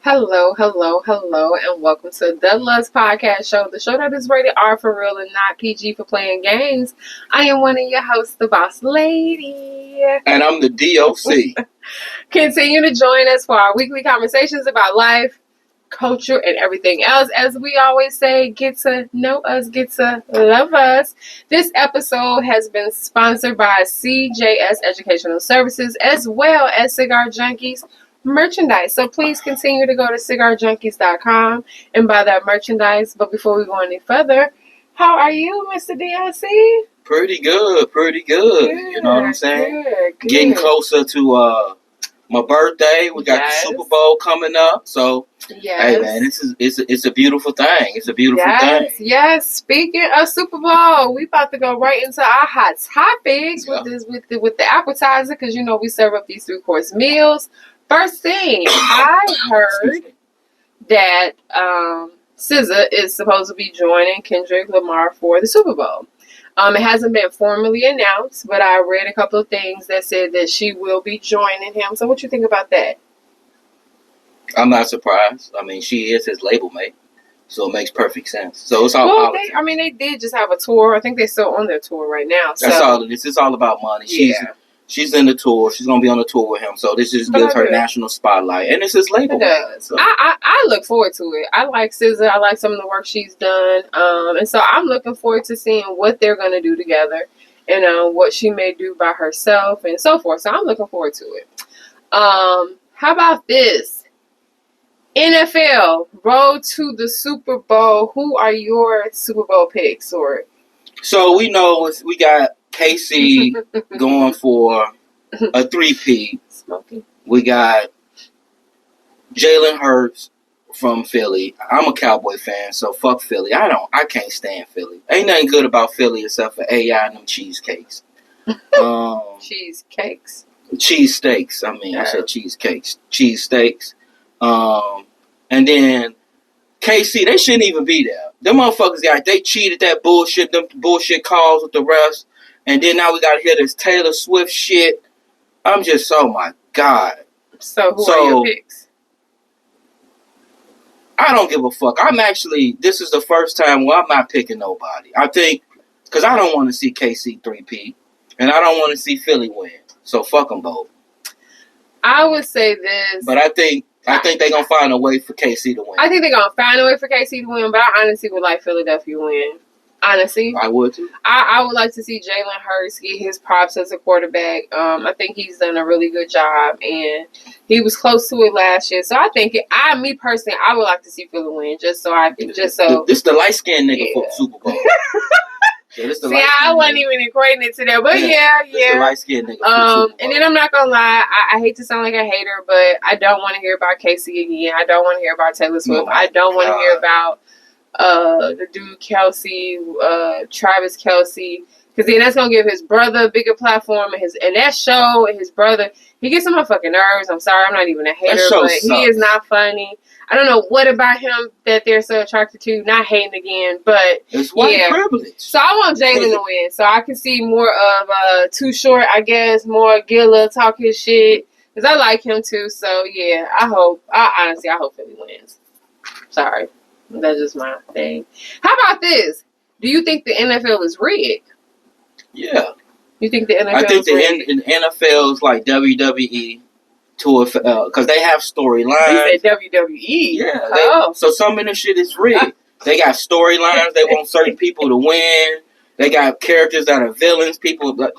Hello, hello, hello, and welcome to the Lust Podcast Show, the show that is rated R for real and not PG for playing games. I am one of your hosts, the Boss Lady. And I'm the D.O.C. Continue to join us for our weekly conversations about life, culture, and everything else. As we always say, get to know us, get to love us. This episode has been sponsored by CJS Educational Services as well as Cigar Junkies merchandise. So please continue to go to cigarjunkies.com and buy that merchandise. But before we go any further, how are you, Mr. D.O.C.? Pretty good. You know what I'm saying? Good. Getting closer to my birthday. We got the Super Bowl coming up. So, hey man, it's a beautiful thing. It's a beautiful thing. Yes. Speaking of Super Bowl, we about to go right into our hot topics with the appetizer, because you know we serve up these 3-course meals. First thing, I heard that SZA is supposed to be joining Kendrick Lamar for the Super Bowl. It hasn't been formally announced, but I read a couple of things that said that she will be joining him. So what you think about that? I'm not surprised. I mean, she is his label mate, so it makes perfect sense. So it's all politics. They did just have a tour. I think they're still on their tour right now. That's all it is. It's all about money. She's in the tour. She's going to be on the tour with him. So this just gives her national spotlight. And it's his label. It does. So. I look forward to it. I like SZA. I like some of the work she's done. And so I'm looking forward to seeing what they're going to do together and what she may do by herself and so forth. So I'm looking forward to it. How about this? NFL, road to the Super Bowl. Who are your Super Bowl picks? So we know we got KC going for a 3-peat. Smoking. We got Jalen Hurts from Philly. I'm a Cowboy fan, so fuck Philly. I can't stand Philly. Ain't nothing good about Philly except for AI and them cheesecakes. Cheesecakes? Cheesesteaks. I said cheesecakes. Cheesesteaks. And then KC, they shouldn't even be there. Them motherfuckers they cheated that bullshit, them bullshit calls with the refs. And then now we got to hear this Taylor Swift shit. I'm just, oh my God. So who are your picks? I don't give a fuck. This is the first time where I'm not picking nobody. I think, because I don't want to see KC 3-peat. And I don't want to see Philly win. So fuck them both. I would say this. But I think they're going to find a way for KC to win. I think they're going to find a way for KC to win, but I honestly would like Philadelphia win. Honestly. I would too. I would like to see Jalen Hurts get his props as a quarterback. I think he's done a really good job, and he was close to it last year. So I think, me personally, I would like to see Philly win, This is the light-skinned nigga for the Super Bowl. I wasn't even equating it to that, but yeah. The light-skinned nigga and then I'm not gonna lie, I hate to sound like a hater, but I don't want to hear about Casey again. I don't want to hear about Taylor Swift. I don't want to hear about the dude Kelsey, Travis Kelsey, because then that's gonna give his brother a bigger platform, and that show and his brother, he gets on my fucking nerves. I'm sorry, I'm not even a hater, but he is not funny. I don't know what about him that they're so attracted to. Not hating again, but it's white privilege. So I want Jalen to win, so I can see more of Too Short, I guess, more Gilla talk his shit, because I like him too. So yeah, I hope Philly wins. Sorry. That's just my thing. How about this? Do you think the NFL is rigged? Yeah. You think the NFL I think the NFL is like WWE because they have storylines. You said WWE? Yeah. So some of the shit is rigged. They got storylines. They want certain people to win. They got characters that are villains.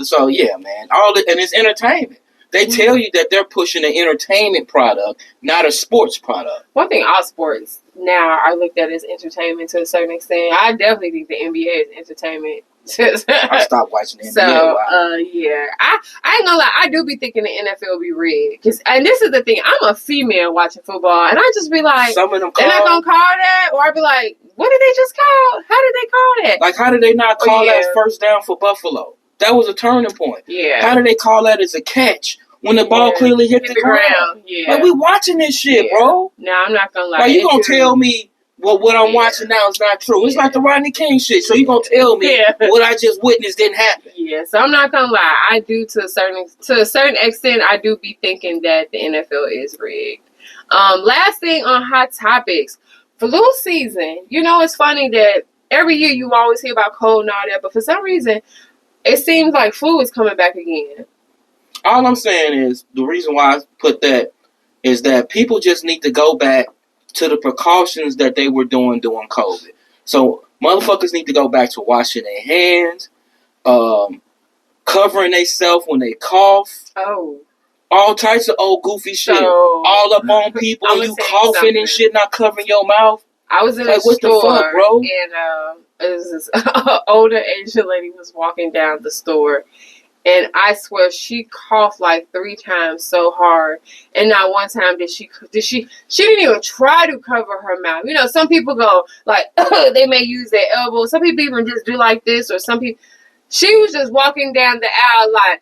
So yeah, man. And it's entertainment. They tell you that they're pushing an entertainment product, not a sports product. One thing, all sports now are looked at as entertainment to a certain extent. I definitely think the NBA is entertainment. I stopped watching the NBA. So, yeah. I ain't gonna lie. I do be thinking the NFL be rigged. And this is the thing. I'm a female watching football, and I just be like, some of them they're not gonna call that? Or I be like, what did they just call? How did they call that? Like, how did they not call that first down for Buffalo? That was a turning point. Yeah. How did they call that as a catch when the ball clearly hit the ground? Yeah. Like, we watching this shit, bro. No, I'm not gonna lie. Like, you gonna tell me what I'm watching now is not true. It's like the Rodney King shit. So you gonna tell me what I just witnessed didn't happen? Yeah. So I'm not gonna lie. I do to a certain extent. I do be thinking that the NFL is rigged. Last thing on hot topics, flu season. You know, it's funny that every year you always hear about cold and all that, but for some reason, it seems like flu is coming back again. All I'm saying is, the reason why I put that is that people just need to go back to the precautions that they were doing during COVID. So motherfuckers need to go back to washing their hands, covering themselves when they cough. Oh. All types of old goofy shit. So, all up on people and you coughing and shit, not covering your mouth. I was in a what store, the fuck, bro? And it was this older Asian lady was walking down the store, and I swear she coughed like 3 times so hard, and not one time did she didn't even try to cover her mouth. You know, some people go like they may use their elbow. Some people even just do like this, or some people. She was just walking down the aisle like.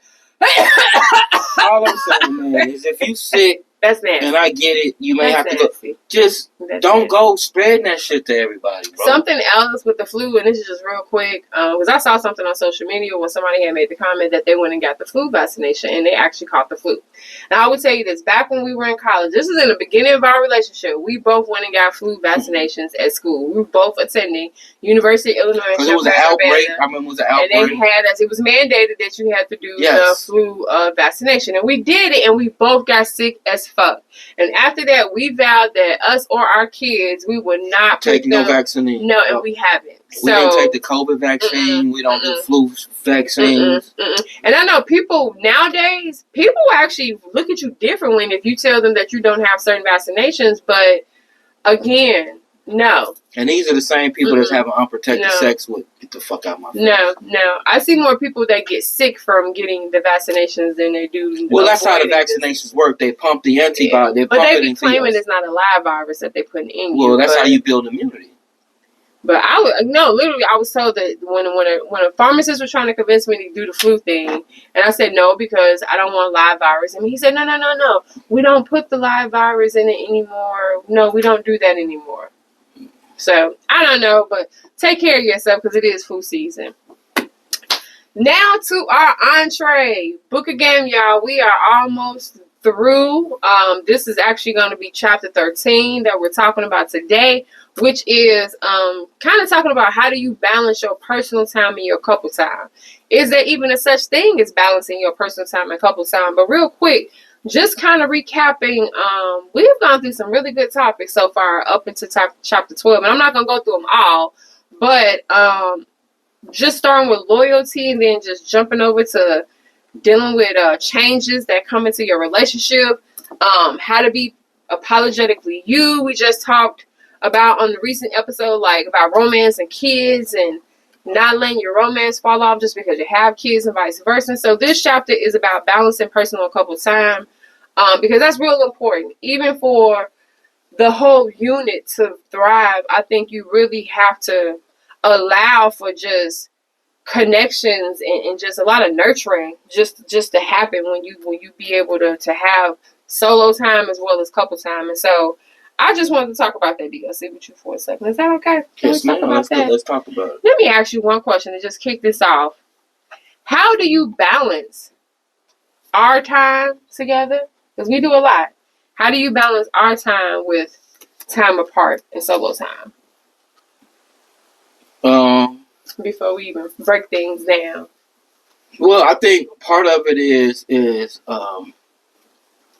All I'm saying, man, is if you sick, that's nasty. And I get it, you may have to nasty. go. Just don't go spreading that shit to everybody, bro. Something else with the flu, and this is just real quick, because I saw something on social media where somebody had made the comment that they went and got the flu vaccination, and they actually caught the flu. Now, I would tell you this, back when we were in college, this is in the beginning of our relationship, we both went and got flu vaccinations at school. We were both attending University of Illinois. Because it was an outbreak. I remember it was an outbreak. And they had us, it was mandated that you had to do the flu vaccination. And we did it, and we both got sick as fuck. And after that, we vowed that us or our kids, we would not take no vaccine. No, and we haven't. We didn't take the COVID vaccine. We don't do flu vaccines. And I know people nowadays, people actually look at you differently if you tell them that you don't have certain vaccinations. But again, no. And these are the same people that's having unprotected sex with. Get the fuck out of my face. No. I see more people that get sick from getting the vaccinations than they do. Well, that's how the vaccinations work. They pump the antibody. Yeah. But they be claiming it's not a live virus that they putting in you. Well, that's how you build immunity. But literally, I was told that when a pharmacist was trying to convince me to do the flu thing, and I said no because I don't want live virus. And he said, no, we don't put the live virus in it anymore. No, we don't do that anymore. So, I don't know, but take care of yourself because it is flu season. Now to our entree. Book a game, y'all. We are almost through. This is actually going to be chapter 13 that we're talking about today, which is kind of talking about how do you balance your personal time and your couple time. Is there even a such thing as balancing your personal time and couple time? But real quick, just kind of recapping, we've gone through some really good topics so far up into chapter 12. And I'm not going to go through them all, but just starting with loyalty and then just jumping over to dealing with changes that come into your relationship, how to be apologetically you. We just talked about on the recent episode, like about romance and kids and not letting your romance fall off just because you have kids and vice versa. So this chapter is about balancing personal and couple time, because that's real important. Even for the whole unit to thrive, I think you really have to allow for just connections and just a lot of nurturing just to happen when you be able to have solo time as well as couple time. And so I just wanted to talk about that, D.O.C. with you for a second. Is that okay? Yes, ma'am. Let's talk about it. Let me ask you one question to just kick this off. How do you balance our time together? Because we do a lot. How do you balance our time with time apart and solo time? Before we even break things down. Well, I think part of it is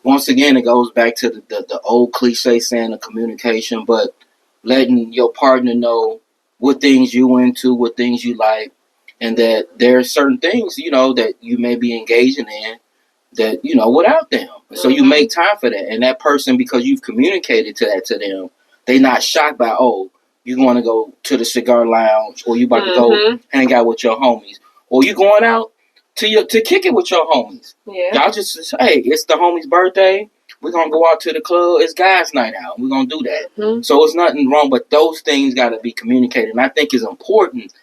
once again, it goes back to the old cliche saying of communication, but letting your partner know what things you into, what things you like, and that there are certain things, that you may be engaging in that, without them. So you make time for that. And that person, because you've communicated to them, they not shocked by, you want to go to the cigar lounge, or you about to go hang out with your homies, or you going out to kick it with your homies. Yeah. Y'all just hey, it's the homie's birthday. We're gonna go out to the club. It's guys' night out. We're gonna do that. So it's nothing wrong, but those things gotta be communicated. And I think it's important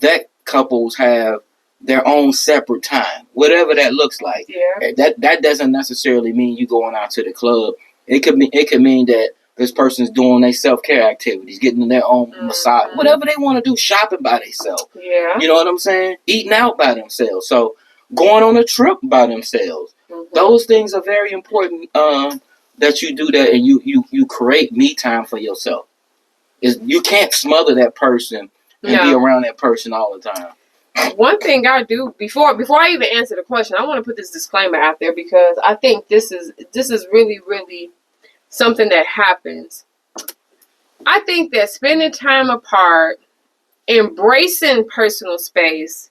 that couples have their own separate time, whatever that looks like. Yeah. That doesn't necessarily mean you going out to the club. It could mean that this person's doing their self-care activities, getting their own massage, whatever they want to do, shopping by themselves. Yeah. You know what I'm saying? Eating out by themselves. So going on a trip by themselves. Those things are very important that you do that and you create me time for yourself. You can't smother that person and be around that person all the time. One thing I do before I even answer the question, I want to put this disclaimer out there because I think this is really, really something that happens. I think that spending time apart, embracing personal space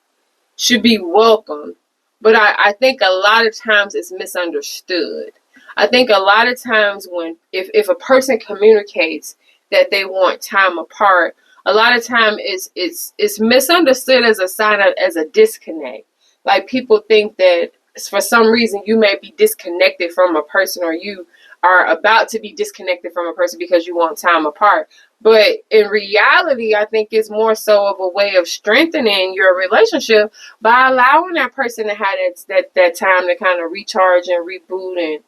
should be welcome. But I think a lot of times it's misunderstood. I think a lot of times if a person communicates that they want time apart, a lot of time it's misunderstood as a sign of, as a disconnect. Like people think that for some reason you may be disconnected from a person, or you are about to be disconnected from a person because you want time apart. But in reality, I think it's more so of a way of strengthening your relationship by allowing that person to have that time to kind of recharge and reboot. And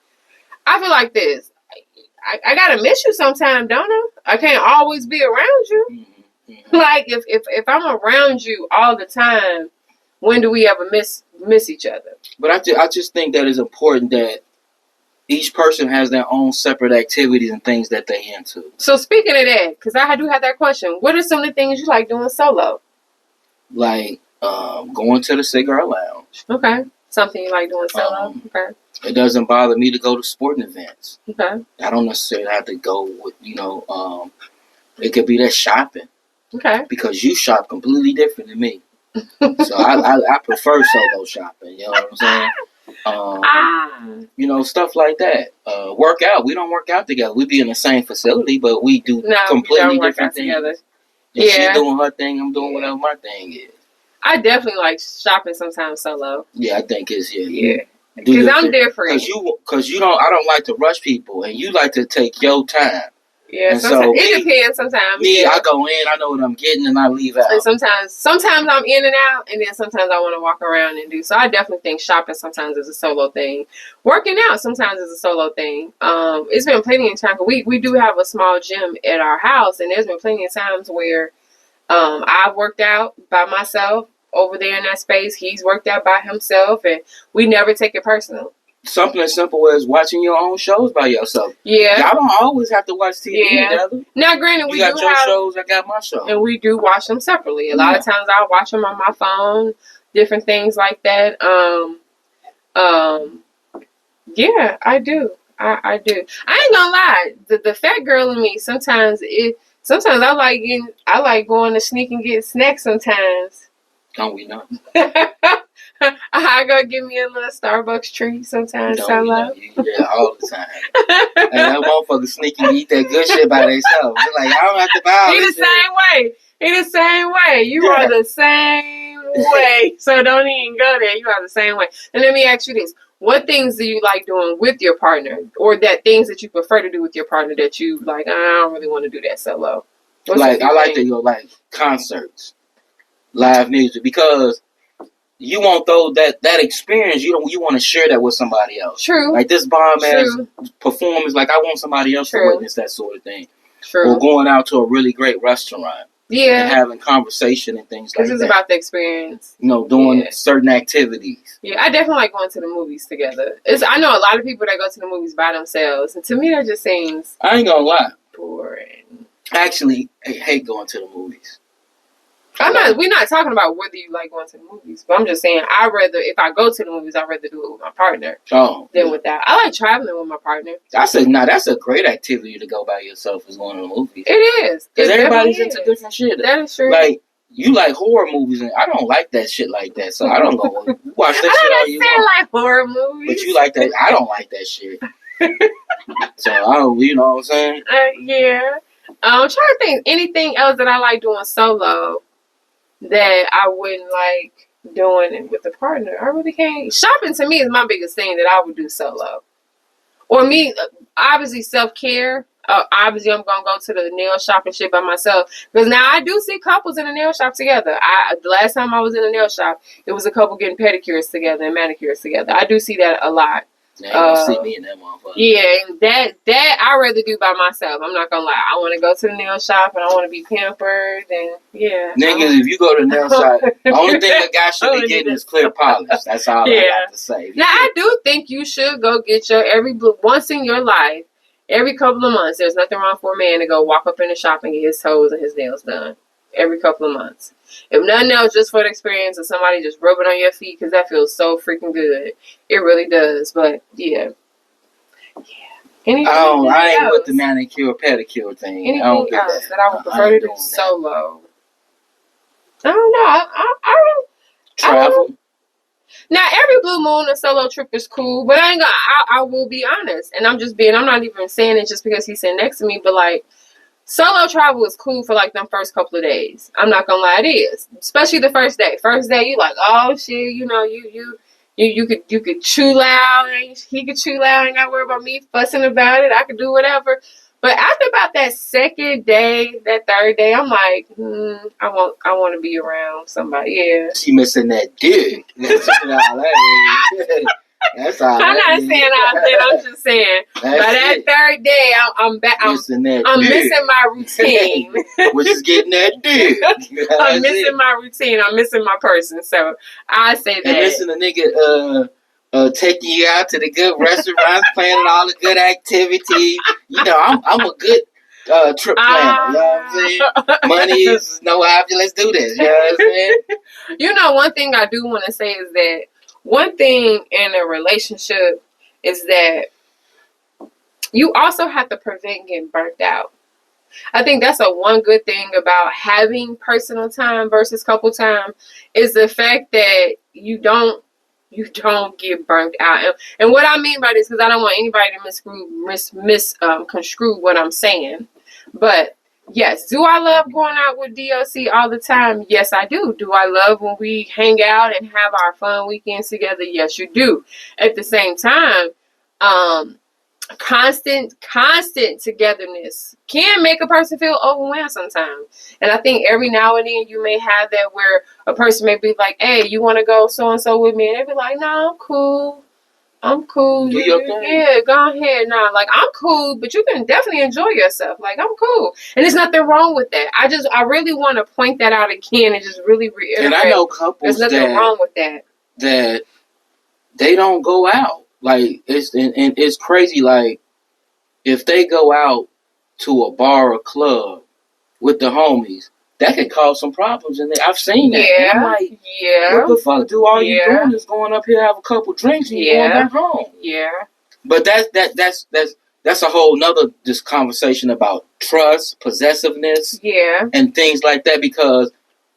I feel like this. I gotta miss you sometime, don't I? I can't always be around you. Mm-hmm. Like if I'm around you all the time, when do we ever miss each other? But I just think that it's important that each person has their own separate activities and things that they into. So speaking of that, because I do have that question, what are some of the things you like doing solo? Like going to the cigar lounge. Okay. Something you like doing solo? Okay. It doesn't bother me to go to sporting events. Okay. I don't necessarily have to go with, it could be that shopping. Okay. Because you shop completely different than me. So I prefer solo shopping. You know what I'm saying? Stuff like that. Work out. We don't work out together. We be in the same facility, but we do completely different things. Together. If she's doing her thing, I'm doing whatever my thing is. I definitely like shopping sometimes solo. Yeah, I think it's yeah. Because I'm different. Because I don't like to rush people, and you like to take your time. Yeah, so it depends sometimes. Me, I go in, I know what I'm getting, and I leave out. And sometimes I'm in and out, and then sometimes I want to walk around and do. So I definitely think shopping sometimes is a solo thing. Working out sometimes is a solo thing. It's been plenty of times. We do have a small gym at our house, and there's been plenty of times where I've worked out by myself over there in that space. He's worked out by himself, and we never take it personal. Something as simple as watching your own shows by yourself. Yeah. Y'all don't always have to watch TV together. Now, granted, you got your shows, I got my show. And we do watch them separately. A lot of times I watch them on my phone, different things like that. Yeah, I do. I do. I ain't gonna lie. The fat girl in me, sometimes I like going to sneak and get snacks sometimes. Don't we know? I go get me a little Starbucks treat sometimes. Don't we know? You do that all the time. And that motherfucker sneak and eat that good shit by themselves. They're like, I don't have to buy all this shit. He the same way. You are the same way. So don't even go there. You are the same way. And let me ask you this. What things do you like doing with your partner? Or things that you prefer to do with your partner that you like, I don't really want to do that solo? I like to go concerts. Live music, because you want that experience. You want to share that with somebody else. True. Like this bomb ass performance. Like I want somebody else to witness that sort of thing. True. Or going out to a really great restaurant. Yeah. And having conversation and things like that. Because it's about the experience. Doing certain activities. Yeah, I definitely like going to the movies together. I know a lot of people that go to the movies by themselves, and to me that just seems. I ain't gonna lie. Boring. Actually, I hate going to the movies. We're not talking about whether you like going to the movies, but I'm just saying if I go to the movies, I'd rather do it with my partner than without. I like traveling with my partner. That's a great activity to go by yourself, is going to the movies. It is. Because everybody's into different shit. That is true. Like, you like horror movies, and I don't like that shit like that, so I don't go watch that shit all you want. I like horror movies. But you like that. I don't like that shit. So, I don't, you know what I'm saying? Yeah. I'm trying to think anything else that I like doing solo that I wouldn't like doing it with a partner. I really can't. Shopping to me is my biggest thing that I would do solo. Or me, obviously self-care. Obviously I'm going to go to the nail shop and shit by myself. Because now I do see couples in the nail shop together. The last time I was in a nail shop, it was a couple getting pedicures together and manicures together. I do see that a lot. Now you don't see me in that motherfucker. Yeah, that I'd rather do by myself. I'm not gonna lie. I want to go to the nail shop and I want to be pampered and Niggas, if you go to the nail shop, the only thing a guy should be getting is clear polish. That's all I have to say. Now I do think you should go get your once in your life. Every couple of months, there's nothing wrong for a man to go walk up in the shop and get his toes and his nails done. Every couple of months. If nothing else, just for the experience of somebody just rubbing on your feet, because that feels so freaking good. It really does. But yeah. Anything I ain't else? with the manicure pedicure thing. Anything else that I would prefer to do solo? I don't know. I travel. Now, every blue moon a solo trip is cool, but I will be honest, and I'm not even saying it just because he's sitting next to me, but like, solo travel is cool for like them first couple of days. I'm not gonna lie, it is, especially the first day. First day, you like, oh shit, you know, you could chew loud, he could chew loud, ain't gotta worry about me fussing about it. I could do whatever. But after about that second day, that third day, I'm like, I want to be around somebody. Yeah. She missing that dick. That's all. I'm not saying all that. I'm just saying. By that third day, I'm back. I'm missing my routine. Which is getting that dick. I'm missing my routine. I'm missing my person. So I say that. And missing a nigga. Taking you out to the good restaurants, planning all the good activities. You know, I'm a good trip planner. You know what I'm saying? Money is no object. Let's do this. You know what I'm saying? You know, one thing I do want to say is that one thing in a relationship is that you also have to prevent getting burnt out. I think that's one good thing about having personal time versus couple time is the fact that you don't get burnt out. And what I mean by this, because I don't want anybody to misconstrue what I'm saying. But yes, do I love going out with D.O.C. all the time? Yes, I do. Do I love when we hang out and have our fun weekends together? Yes, you do. At the same time, constant togetherness can make a person feel overwhelmed sometimes. And I think every now and then you may have that where a person may be like, hey, you want to go so-and-so with me? And they be like, no, I'm cool. Do your thing. Yeah, go ahead. No, like, I'm cool, but you can definitely enjoy yourself. Like, I'm cool. And there's nothing wrong with that. I really want to point that out again and just really reiterate. And I know couples there's nothing wrong with that. That they don't go out. Like, it's crazy. Like, if they go out to a bar or club with the homies, that could cause some problems. And I've seen that. Yeah. And I'm like, yeah. What the fuck? Do all you doing is going up here, have a couple drinks, and you're going back home. Yeah. But that's a whole nother just conversation about trust, possessiveness, and things like that. Because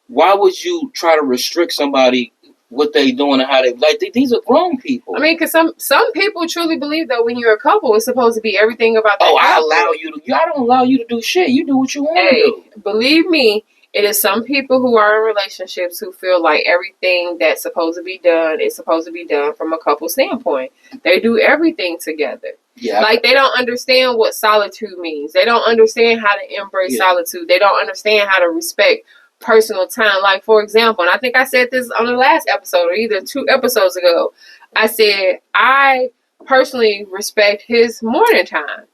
why would you try to restrict somebody what they doing and how they like? These are grown people. I mean, because some people truly believe that when you're a couple, it's supposed to be everything about that. I don't allow you to do shit. You do what you want to do. Believe me, it is some people who are in relationships who feel like everything that's supposed to be done is supposed to be done from a couple standpoint. They do everything together. Yeah. Like, they don't understand what solitude means. They don't understand how to embrace solitude. They don't understand how to respect personal time. Like, for example, and I think I said this on the last episode or either 2 episodes ago, I said I personally respect his morning time.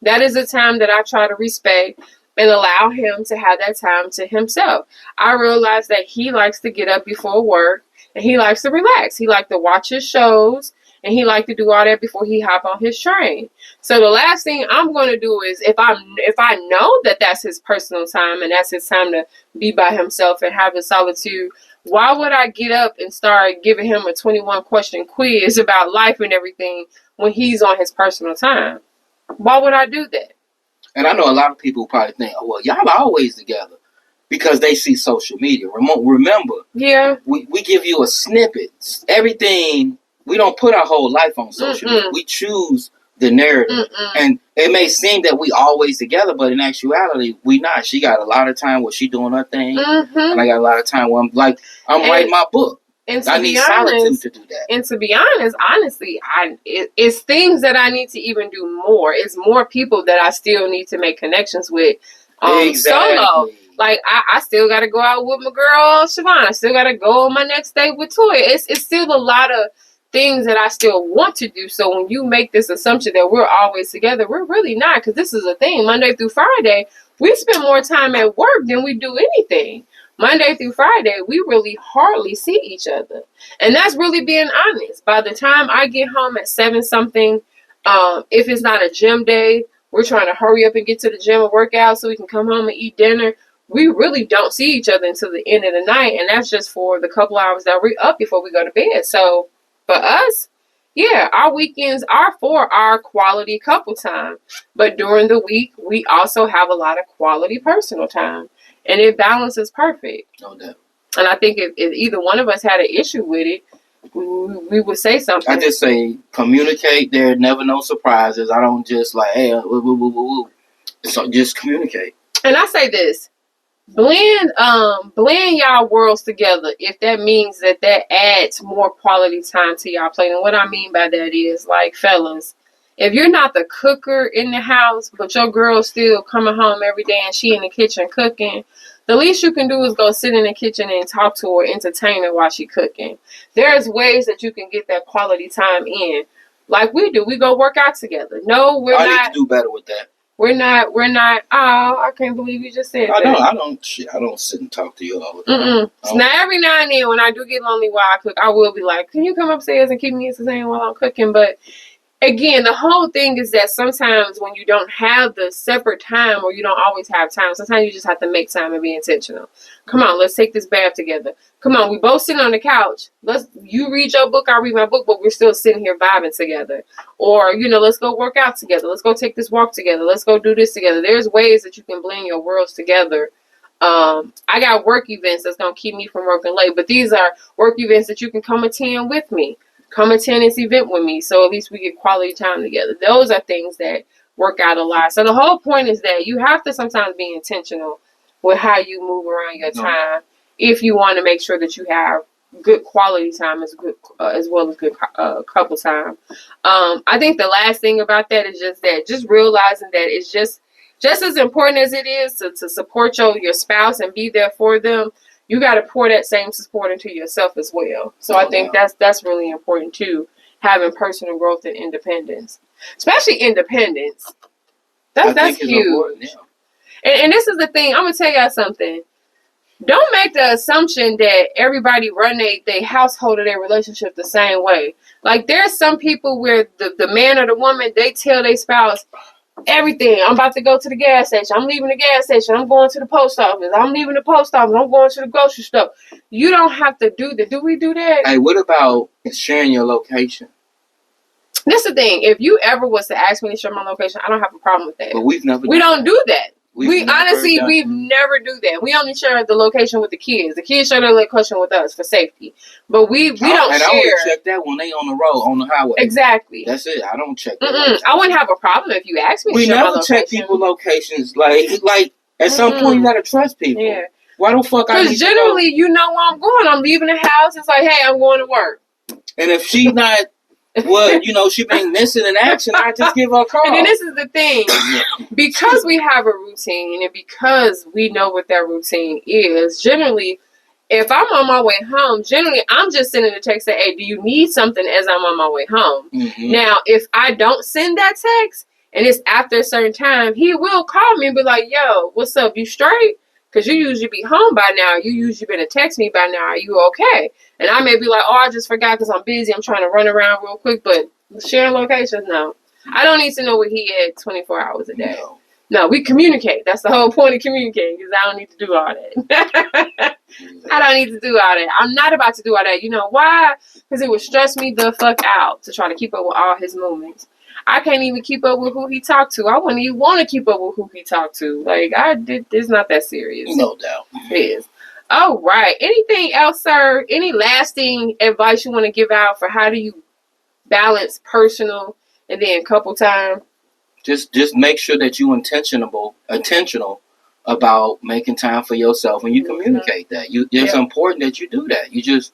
That is a time that I try to respect and allow him to have that time to himself. I realize that he likes to get up before work and he likes to relax. He likes to watch his shows and he likes to do all that before he hop on his train. So the last thing I'm going to do is if I know that that's his personal time and that's his time to be by himself and have his solitude, why would I get up and start giving him a 21 question quiz about life and everything when he's on his personal time? Why would I do that? And I know a lot of people probably think, oh, well, y'all are always together because they see social media. Remember, we give you a snippet. Everything, we don't put our whole life on social media. We choose the narrative. And it may seem that we always together, but in actuality, we not. She got a lot of time where she doing her thing. And I got a lot of time where I'm writing my book. And I need solitude to do that. And to be honest, honestly, it's things that I need to even do more. It's more people that I still need to make connections with. Solo. Like, I still got to go out with my girl, Siobhan. I still got to go on my next date with Toya. It's still a lot of things that I still want to do. So when you make this assumption that we're always together, we're really not. Because this is a thing. Monday through Friday, we spend more time at work than we do anything. Monday through Friday, we really hardly see each other. And that's really being honest. By the time I get home at 7 something, if it's not a gym day, we're trying to hurry up and get to the gym and work out so we can come home and eat dinner. We really don't see each other until the end of the night, and that's just for the couple hours that we're up before we go to bed. So for us, yeah, our weekends are for our quality couple time. But during the week, we also have a lot of quality personal time. And it balances perfect. No doubt. And I think if either one of us had an issue with it, we would say something. I just say communicate. There are never no surprises. I don't just like, hey, woo, woo, woo, woo. So just communicate. And I say this. Blend y'all worlds together if that means that adds more quality time to y'all play. And what I mean by that is, like, fellas, if you're not the cooker in the house, but your girl's still coming home every day and she in the kitchen cooking, the least you can do is go sit in the kitchen and talk to her, entertain her while she cooking. There's ways that you can get that quality time in. Like we do. We go work out together. No, we're not. I need to do better with that. We're not, oh, I can't believe you just said that. I don't sit and talk to you all the time. So now, every now and then when I do get lonely while I cook, I will be like, can you come upstairs and keep me entertained while I'm cooking? But again, the whole thing is that sometimes when you don't have the separate time, or you don't always have time, sometimes you just have to make time and be intentional. Come on, let's take this bath together. Come on, we both sit on the couch. You read your book, I read my book, but we're still sitting here vibing together. Or, let's go work out together. Let's go take this walk together. Let's go do this together. There's ways that you can blend your worlds together. I got work events that's going to keep me from working late, but these are work events that you can come attend with me. Come attend this event with me, so at least we get quality time together. Those are things that work out a lot. So the whole point is that you have to sometimes be intentional with how you move around your time if you want to make sure that you have good quality time as well as good couple time. I think the last thing about that is just realizing that it's just as important as it is to support your spouse and be there for them. You got to pour that same support into yourself as well. So I think that's really important too, having personal growth and independence, especially independence. That's huge. Yeah. And this is the thing. I'm gonna tell y'all something. Don't make the assumption that everybody run their household or their relationship the same way. Like, there's some people where the man or the woman, they tell their spouse everything. I'm about to go to the gas station. I'm leaving the gas station. I'm going to the post office. I'm leaving the post office. I'm going to the grocery store. You don't have to do that. Do we do that? Hey, what about sharing your location? That's the thing. If you ever was to ask me to share my location, I don't have a problem with that. But we don't do that. We've never do that. We only share the location with the kids. The kids share their location with us for safety. But we don't share. And I only check that when they on the road, on the highway. Exactly. That's it. I don't check that. I wouldn't have a problem if you asked me to share my location. We never check people's locations. Like at some point, you got to trust people. Yeah. Why the fuck I need to Because generally, you know where I'm going. I'm leaving the house. It's like, hey, I'm going to work. And if she's not... Well, she been missing in action. I just give her a call. And then this is the thing. Because we have a routine and because we know what that routine is, generally, if I'm on my way home, I'm just sending a text saying, hey, do you need something as I'm on my way home? Mm-hmm. Now, if I don't send that text and it's after a certain time, he will call me and be like, yo, what's up? You straight? Because you usually be home by now. You usually been to text me by now. Are you okay? And I may be like, oh, I just forgot because I'm busy. I'm trying to run around real quick. But sharing locations, no. I don't need to know where he at 24 hours a day. No, we communicate. That's the whole point of communicating, because I don't need to do all that. I don't need to do all that. I'm not about to do all that. You know why? Because it would stress me the fuck out to try to keep up with all his movements. I can't even keep up with who he talked to. I wouldn't even want to keep up with who he talked to. Like, it's not that serious. No doubt. It is. All right. Anything else, sir? Any lasting advice you want to give out for how do you balance personal and then couple time? Just make sure that you intentional about making time for yourself, and you communicate that. It's important that you do that.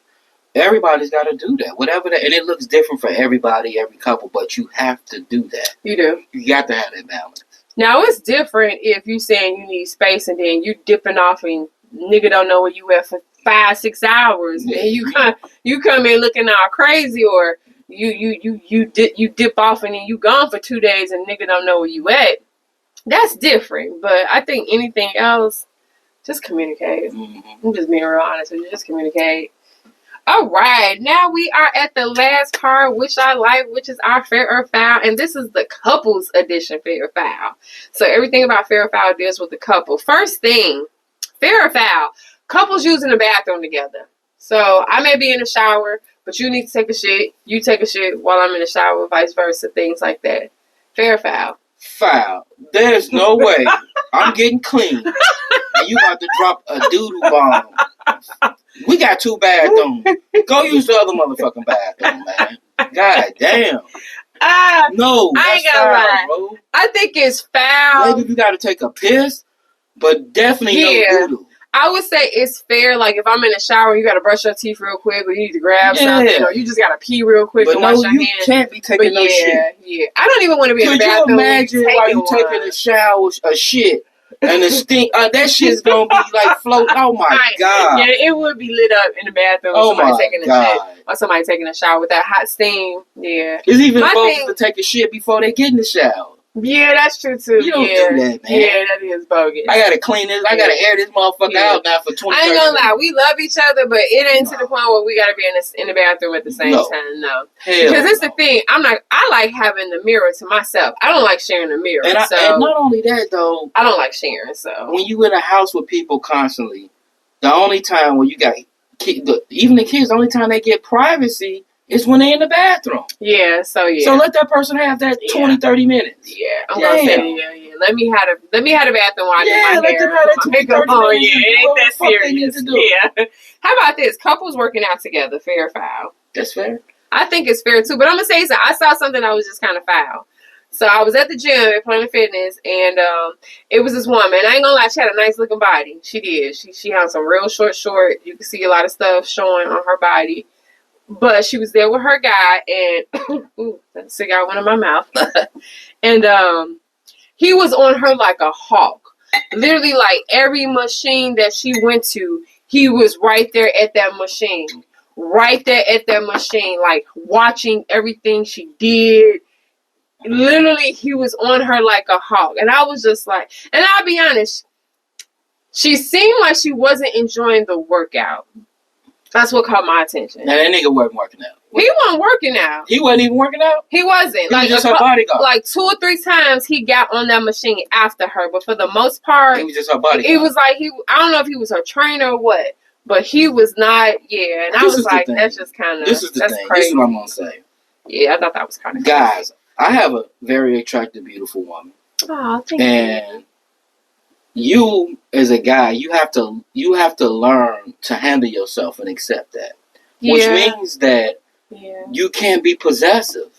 Everybody's got to do that. Whatever that, and it looks different for everybody, every couple, but you have to do that. You do. You got to have that balance. Now, it's different if you saying you need space and then you dipping off and nigga don't know where you at for 5-6 hours, and you come in looking all crazy, or you dip off and then you gone for 2 days and nigga don't know where you at. That's different. But I think anything else, just communicate. Mm-hmm. I'm just being real honest with you. Just communicate. All right, now we are at the last part, which I like, which is our fair or foul, and this is the couples edition fair or foul. So everything about fair or foul deals with the couple. First thing, fair or foul, couples using the bathroom together. So I may be in the shower, but you need to take a shit. You take a shit while I'm in the shower, vice versa, things like that. Fair or foul? Foul. There's no way I'm getting clean and you about to drop a doodle bomb. We got 2 bathrooms. Go use the other motherfucking bathroom, man. God damn. No, I ain't gonna lie. Bro. I think it's foul. Maybe you gotta take a piss, but definitely no doodle. I would say it's fair. Like if I'm in the shower, you gotta brush your teeth real quick, or you need to grab something, or you just gotta pee real quick and wash your hands. You can't be taking no shit. Yeah. I don't even want to be in the bathroom. Could you imagine while you taking a shower, a shit? And the stink, that shit's gonna be like float. Oh my god! Yeah, it would be lit up in the bathroom. Oh my god! Or somebody taking a shower with that hot steam. Yeah, it's even bogus to take a shit before they get in the shower. Yeah, that's true too. You don't do that, man. Yeah, that is bogus. I gotta clean this. I gotta air this motherfucker out now for 20. I ain't gonna lie, we love each other, but it ain't to the point where we gotta be in the bathroom at the same time. No, because it's the thing. I like having the mirror to myself. I don't like sharing the mirror. And not only that though, I don't like sharing. So when you in a house with people constantly, the only time when you got even the kids, the only time they get privacy is when they're in the bathroom. Yeah, so So let that person have that 20, 30 minutes. Yeah, I'm gonna say, yeah. Let me have the bathroom while I do my hair. Let them have that Yeah, it ain't that serious. Yeah. How about this? Couples working out together, fair or foul? That's fair. I think it's fair too, but I'm gonna say something. I saw something that was just kind of foul. So I was at the gym at Planet Fitness, and it was this woman. I ain't gonna lie, she had a nice looking body. She did. She had some real short. You could see a lot of stuff showing on her body. But she was there with her guy, and ooh, that cigar went in my mouth. And he was on her like a hawk. Literally, like every machine that she went to, he was right there at that machine. Right there at that machine, like watching everything she did. Literally, he was on her like a hawk. And I was just like, and I'll be honest, she seemed like she wasn't enjoying the workout. That's what caught my attention. Now that nigga wasn't working out. He wasn't working out. He wasn't even working out? He wasn't. He was just her bodyguard. Like 2 or 3 times he got on that machine after her. But for the most part, he was just her bodyguard. It was like I don't know if he was her trainer or what. But he was not, And I was like, that's just kind of, this is the thing. Crazy. This is what I'm going to say. Yeah, I thought that was kind of Guys, I have a very attractive, beautiful woman. Oh, thank you. You, as a guy, you have to learn to handle yourself and accept that. Which means that you can't be possessive.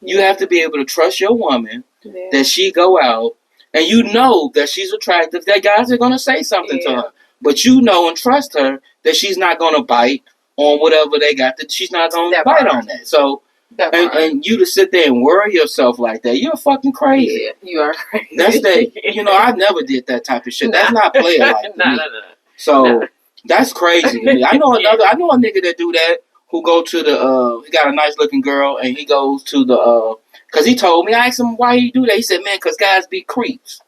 You have to be able to trust your woman that she go out and you know that she's attractive, that guys are going to say something to her. But you know and trust her that she's not going to bite on whatever they got, that she's not going to bite on that. So, and you to sit there and worry yourself like that, you're fucking crazy. Yeah, you are crazy. That's I never did that type of shit. That's not player like me. So, that's crazy to me. I know a nigga that do that, who go to the, he got a nice looking girl, and he goes to the, cause he told me, I asked him why he do that. He said, man, cause guys be creeps.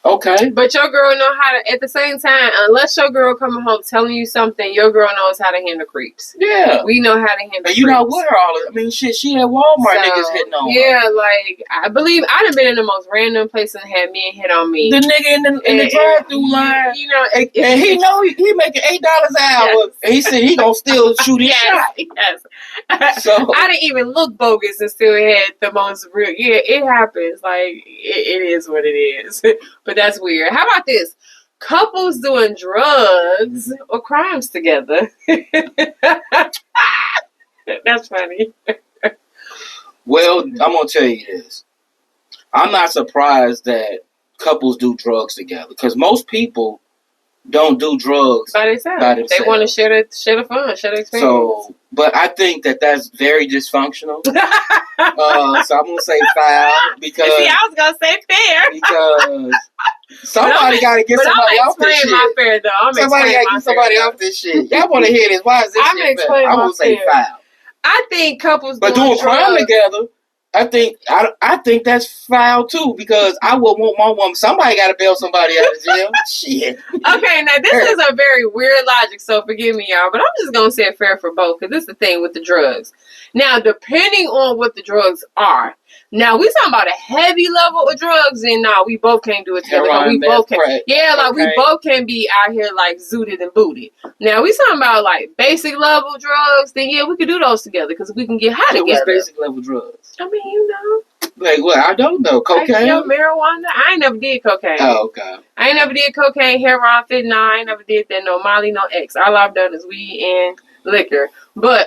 Okay. But your girl know how to, at the same time, unless your girl coming home telling you something, your girl knows how to handle creeps. Yeah. We know how to handle creeps. And you know with her all I mean, shit, she at Walmart, niggas hitting on her. Yeah, like, I believe I'd have been in the most random place and had men hit on me. The nigga in the drive-thru line. You know, and he know he making $8 an hour. Yes. And he said he gonna still shoot his shot. Yes. So I didn't even look bogus and still had the most real. Yeah, it happens. Like, it is what it is. But that's weird. How about this? Couples doing drugs or crimes together. That's funny. Well, I'm going to tell you this. I'm not surprised that couples do drugs together. Because most people don't do drugs by themselves. They want to share the fun, share the experience. So, but I think that's very dysfunctional. So I'm going to say foul. Because, see, I was going to say fair. Because somebody got to get somebody off this shit. My fair, though. Somebody got to get somebody off this shit. Y'all want to hear this? Why is this shit fair? I'm going to say foul. I think couples but doing crime together, I think that's foul too, because I would want my woman. Somebody got to bail somebody out of jail. Shit. Okay, now this is a very weird logic, so forgive me, y'all, but I'm just gonna say it fair for both, because this is the thing with the drugs. Now, depending on what the drugs are, now we talking about a heavy level of drugs, and we both can't do it together. Heroin, we both can, crack, we both can be out here like zooted and booted. Now we talking about like basic level drugs, then yeah, we could do those together because we can get high together. What's basic level drugs? I mean, you know. Like what? I don't know. Cocaine? Like, marijuana? I ain't never did cocaine. Oh, okay. I ain't never did cocaine, heroin, fentanyl. I ain't never did that. No Molly, no X. All I've done is weed and liquor.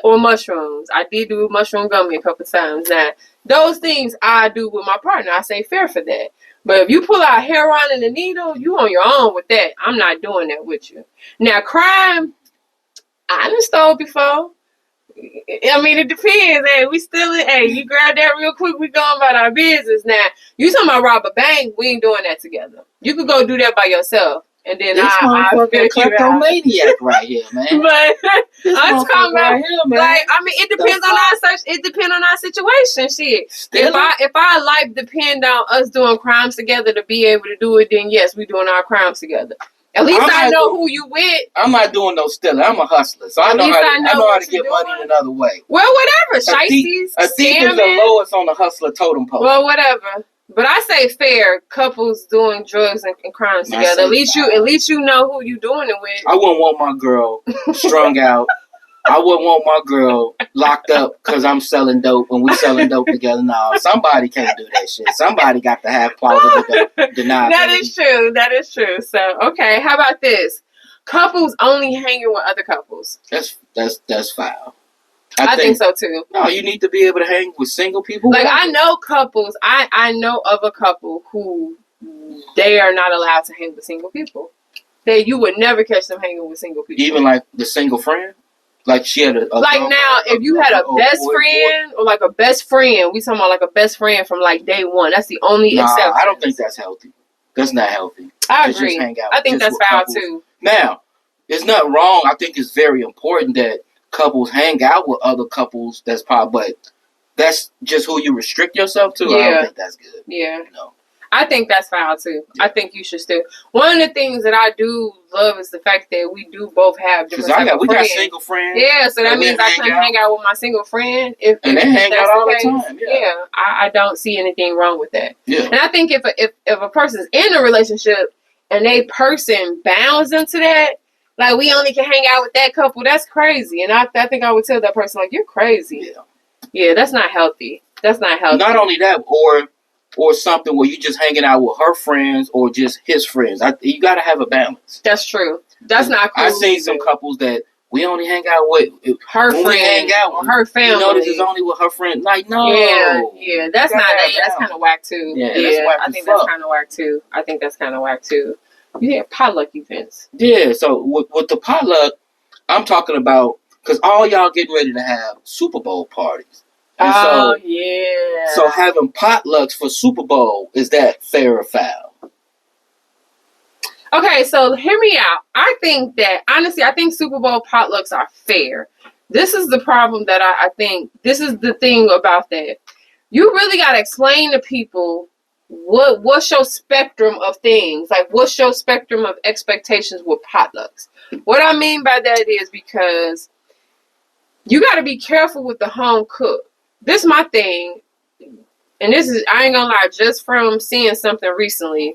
Or mushrooms. I did do mushroom gummy a couple times. Now, those things I do with my partner. I say fair for that. But if you pull out heroin and a needle, you on your own with that. I'm not doing that with you. Now, crime, I done stole before. I mean, it depends. Hey, we still in. Hey, you grab that real quick. We going about our business. Now, you talking about rob a bank? We ain't doing that together. You could go do that by yourself, and then I figure kleptomaniac right here, man. But I'm talking about right here, man. Like, I mean, it depends on our It depends on our situation. Shit, if our life depend on us doing crimes together to be able to do it, then yes, we doing our crimes together. At least I know who you with. I'm not doing no stealing. I'm a hustler, so I know how to get money in another way. Well, whatever. Shiesties, a thief is the lowest on the hustler totem pole. Well, whatever. But I say fair. Couples doing drugs and crimes together. At least you know who you doing it with. I wouldn't want my girl strung out. I wouldn't want my girl locked up because I'm selling dope and we selling dope together. No, somebody can't do that shit. Somebody got to have plausible deniability. That is true. So, okay, how about this? Couples only hanging with other couples. That's foul. I think so too. No, you need to be able to hang with single people. Like, I know couples. I know of a couple who they are not allowed to hang with single people. You would never catch them hanging with single people. Even like the single friend. Like she had if you had a best friend or like a best friend, we talking about like a best friend from like day one. That's the only exception. I don't think that's healthy. That's not healthy. I agree. I think that's foul too. Now, it's not wrong. I think it's very important that couples hang out with other couples. But that's just who you restrict yourself to. Yeah. I don't think that's good. Yeah. No. I think that's foul too. Yeah. I think you should still. One of the things that I do love is the fact that we do both have different friends. We got single friends. Yeah, so that means I can hang out with my single friend and they hang out all the time. Yeah, I don't see anything wrong with that. Yeah. And I think if a person's in a relationship and a person bounds into that, like we only can hang out with that couple, that's crazy. And I think I would tell that person like, you're crazy. Yeah, that's not healthy. That's not healthy. Not only that, or something where you just hanging out with her friends or just his friends. You got to have a balance. That's true. That's not cool. I've seen some couples that we only hang out with her friends. We hang out with her family. You know, this is only with her friends. Like, no. Yeah, that's not that. That's kind of whack too. Yeah, I think that's kind of whack too. Yeah, potluck events. Yeah, so with the potluck, I'm talking about, because all y'all getting ready to have Super Bowl parties. And yeah. So having potlucks for Super Bowl, is that fair or foul? Okay, so hear me out. I think that, honestly, Super Bowl potlucks are fair. This is the problem that I think, this is the thing about that. You really got to explain to people what's your spectrum of things. Like, what's your spectrum of expectations with potlucks? What I mean by that is because you got to be careful with the home cook. This is my thing, and this is, I ain't gonna lie, just from seeing something recently,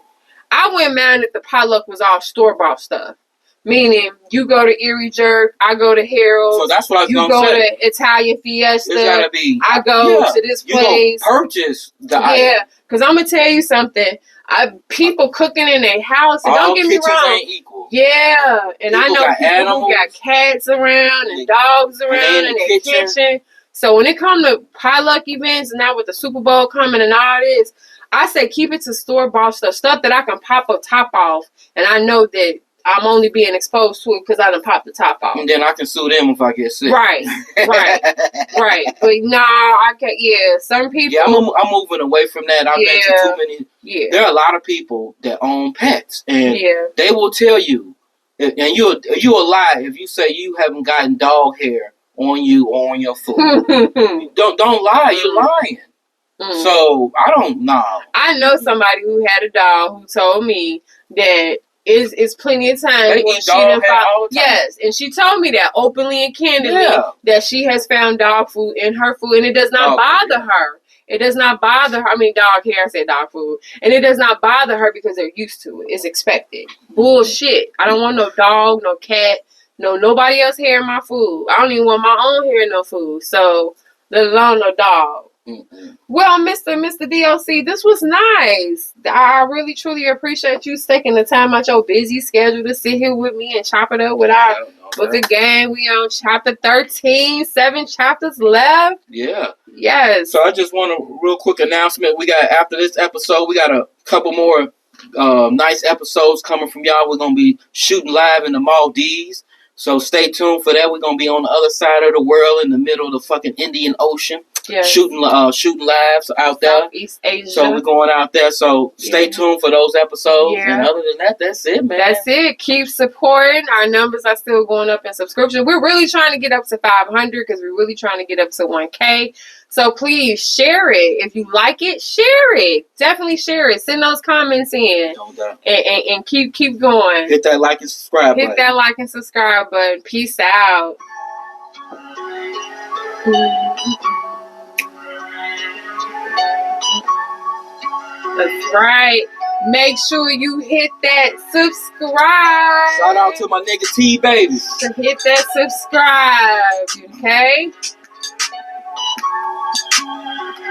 I wouldn't mind if the potluck was all store-bought stuff. Meaning, you go to Erie Jerk, I go to Harold's. So that's what I was going to say. You go to Italian Fiesta. It's gotta be. I go to this place. You purchase the item. Yeah, because I'm going to tell you something. People cooking in their house, and don't get me wrong. Ain't equal. Yeah, and I know people who got cats around and dogs around in their kitchen. So when it comes to potluck events, and now with the Super Bowl coming and all this, I say keep it to store-bought stuff that I can pop a top off, and I know that I'm only being exposed to it because I done popped the top off. And then I can sue them if I get sick. Right. But nah, I can't. Yeah, some people. Yeah, I'm moving away from that. I've been to too many. Yeah. There are a lot of people that own pets, and they will tell you, and you'll lie if you say you haven't gotten dog hair on you or on your food. Don't lie. You're lying. So I don't know. I know somebody who had a dog who told me that is plenty of times when she done found, yes, and she told me that openly and candidly that she has found dog food in her food, and it does not bother her. It does not bother her. I mean, dog hair. I said dog food, and it does not bother her because they're used to it. It's expected. Bullshit. I don't want no dog, no cat, nobody else hair in my food. I don't even want my own hair in no food. So let alone no dog. Well, Mr. D.O.C, this was nice. I really, truly appreciate you taking the time out your busy schedule to sit here with me and chop it up with our book again. We on chapter 13, 7 chapters left. Yeah. Yes. So I just want a real quick announcement. We got, after this episode, we got a couple more nice episodes coming from y'all. We're going to be shooting live in the Maldives. So stay tuned for that. We're going to be on the other side of the world in the middle of the fucking Indian Ocean. Yes. Shooting lives out there. Southeast Asia. So we're going out there. So stay tuned for those episodes. Yeah. And other than that, that's it, man. That's it. Keep supporting. Our numbers are still going up in subscription. We're really trying to get up to 500 because we're really trying to get up to 1K. So please share it. If you like it, share it. Definitely share it. Send those comments in. And keep going. Hit that like and subscribe button. Hit that like and subscribe button. Peace out. That's right. Make sure you hit that subscribe. Shout out to my nigga T baby. To hit that subscribe, okay?